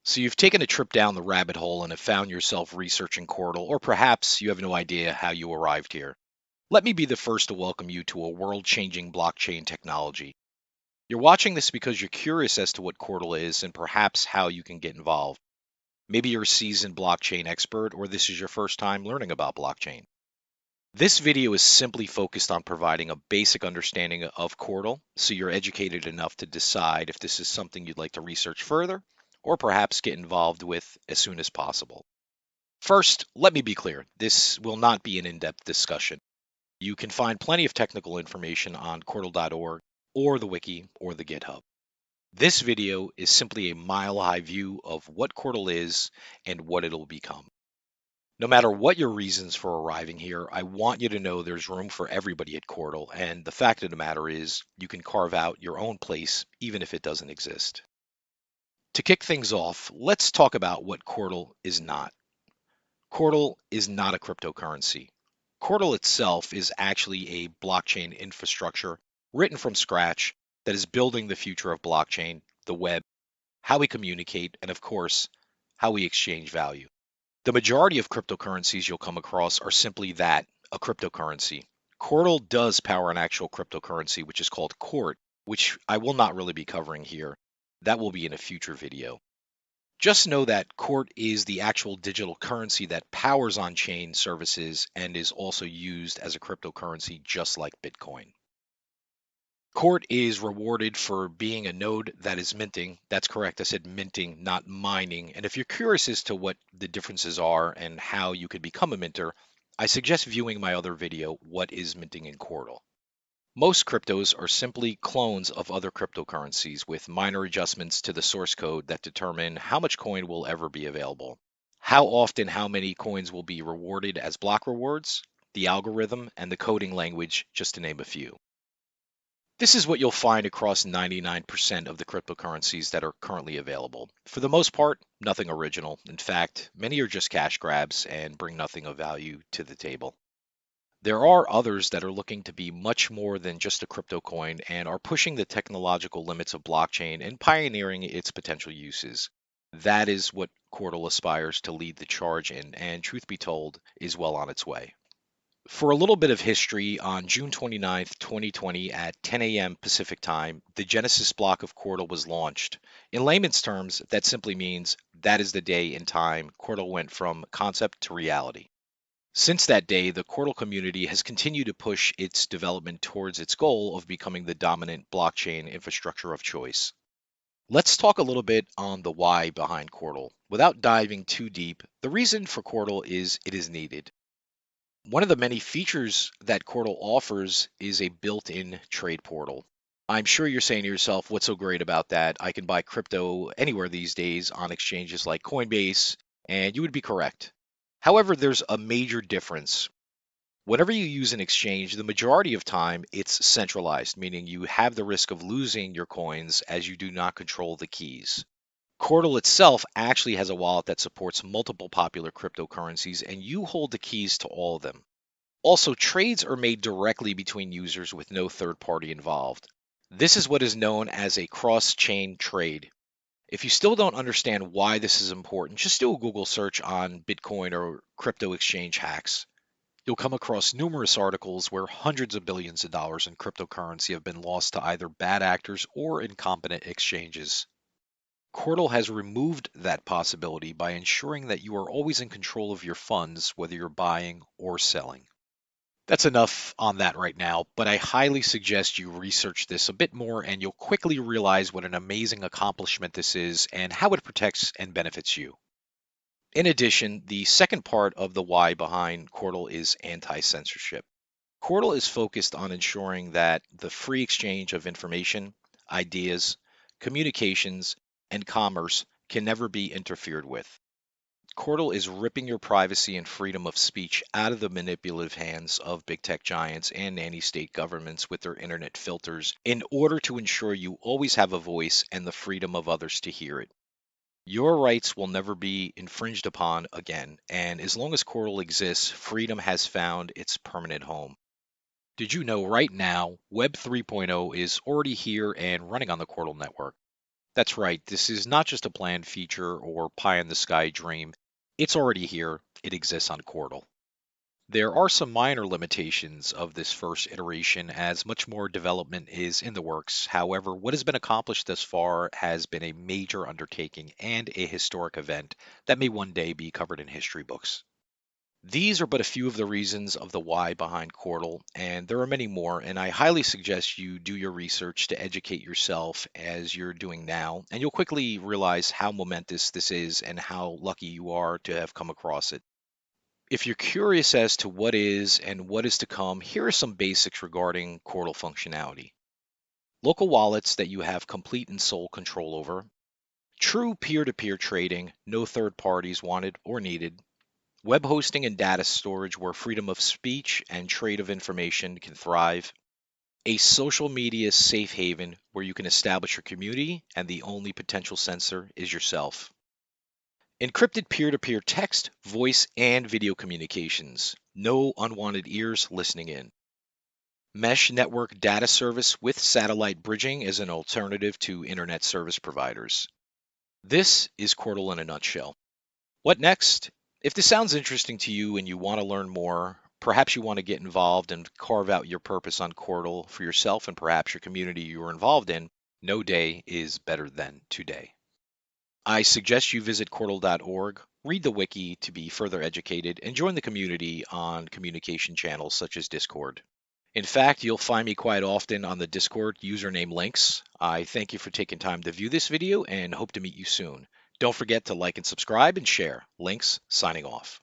So you've taken a trip down the rabbit hole and have found yourself researching Qortal, or perhaps you have no idea how you arrived here. Let me be the first to welcome you to a world-changing blockchain technology. You're watching this because you're curious as to what Qortal is and perhaps how you can get involved. Maybe you're a seasoned blockchain expert, or this is your first time learning about blockchain. This video is simply focused on providing a basic understanding of Qortal, so you're educated enough to decide if this is something you'd like to research further, or perhaps get involved with as soon as possible. First, let me be clear, this will not be an in-depth discussion. You can find plenty of technical information on Qortal.org or the wiki or the GitHub. This video is simply a mile-high view of what Qortal is and what it'll become. No matter what your reasons for arriving here, I want you to know there's room for everybody at Qortal, and the fact of the matter is you can carve out your own place even if it doesn't exist. To kick things off, let's talk about what Qortal is not. Qortal is not a cryptocurrency. Qortal itself is actually a blockchain infrastructure written from scratch that is building the future of blockchain, the web, how we communicate, and of course, how we exchange value. The majority of cryptocurrencies you'll come across are simply that, a cryptocurrency. Qortal does power an actual cryptocurrency, which is called Qort, which I will not really be covering here. That will be in a future video. Just know that Qort is the actual digital currency that powers on-chain services and is also used as a cryptocurrency just like Bitcoin. Qort is rewarded for being a node that is minting. That's correct. I said minting, not mining. And if you're curious as to what the differences are and how you could become a minter, I suggest viewing my other video, What is Minting in Qortal? Most cryptos are simply clones of other cryptocurrencies with minor adjustments to the source code that determine how much coin will ever be available. How often how many coins will be rewarded as block rewards, the algorithm, and the coding language, just to name a few. This is what you'll find across 99% of the cryptocurrencies that are currently available. For the most part, nothing original. In fact, many are just cash grabs and bring nothing of value to the table. There are others that are looking to be much more than just a crypto coin and are pushing the technological limits of blockchain and pioneering its potential uses. That is what Qortal aspires to lead the charge in, and truth be told, is well on its way. For a little bit of history, on June 29th, 2020 at 10 a.m. Pacific time, the Genesis block of Qortal was launched. In layman's terms, that simply means that is the day and time Qortal went from concept to reality. Since that day, the Qortal community has continued to push its development towards its goal of becoming the dominant blockchain infrastructure of choice. Let's talk a little bit on the why behind Qortal. Without diving too deep, the reason for Qortal is it is needed. One of the many features that Qortal offers is a built-in trade portal. I'm sure you're saying to yourself, what's so great about that? I can buy crypto anywhere these days on exchanges like Coinbase, and you would be correct. However, there's a major difference. Whenever you use an exchange, the majority of time it's centralized, meaning you have the risk of losing your coins as you do not control the keys. Qortal itself actually has a wallet that supports multiple popular cryptocurrencies, and you hold the keys to all of them. Also, trades are made directly between users with no third party involved. This is what is known as a cross-chain trade. If you still don't understand why this is important, just do a Google search on Bitcoin or crypto exchange hacks. You'll come across numerous articles where hundreds of billions of dollars in cryptocurrency have been lost to either bad actors or incompetent exchanges. Qortal has removed that possibility by ensuring that you are always in control of your funds, whether you're buying or selling. That's enough on that right now, but I highly suggest you research this a bit more and you'll quickly realize what an amazing accomplishment this is and how it protects and benefits you. In addition, the second part of the why behind Qortal is anti-censorship. Qortal is focused on ensuring that the free exchange of information, ideas, communications, and commerce can never be interfered with. Qortal is ripping your privacy and freedom of speech out of the manipulative hands of big tech giants and nanny-state governments with their internet filters in order to ensure you always have a voice and the freedom of others to hear it. Your rights will never be infringed upon again, and as long as Qortal exists, freedom has found its permanent home. Did you know right now, Web 3.0 is already here and running on the Qortal network? That's right. This is not just a planned feature or pie in the sky dream. It's already here. It exists on Qortal. There are some minor limitations of this first iteration as much more development is in the works. However, what has been accomplished thus far has been a major undertaking and a historic event that may one day be covered in history books. These are but a few of the reasons of the why behind Qortal, and there are many more, and I highly suggest you do your research to educate yourself as you're doing now, and you'll quickly realize how momentous this is and how lucky you are to have come across it. If you're curious as to what is and what is to come, here are some basics regarding Qortal functionality. Local wallets that you have complete and sole control over, true peer-to-peer trading, no third parties wanted or needed, web hosting and data storage where freedom of speech and trade of information can thrive, a social media safe haven where you can establish your community and the only potential censor is yourself. Encrypted peer-to-peer text, voice, and video communications. No unwanted ears listening in. Mesh network data service with satellite bridging as an alternative to internet service providers. This is Qortal in a nutshell. What next? If this sounds interesting to you and you want to learn more, perhaps you want to get involved and carve out your purpose on Qortal for yourself and perhaps your community you are involved in, no day is better than today. I suggest you visit Qortal.org, read the wiki to be further educated, and join the community on communication channels such as Discord. In fact, you'll find me quite often on the Discord username links. I thank you for taking time to view this video and hope to meet you soon. Don't forget to like and subscribe and share. Links signing off.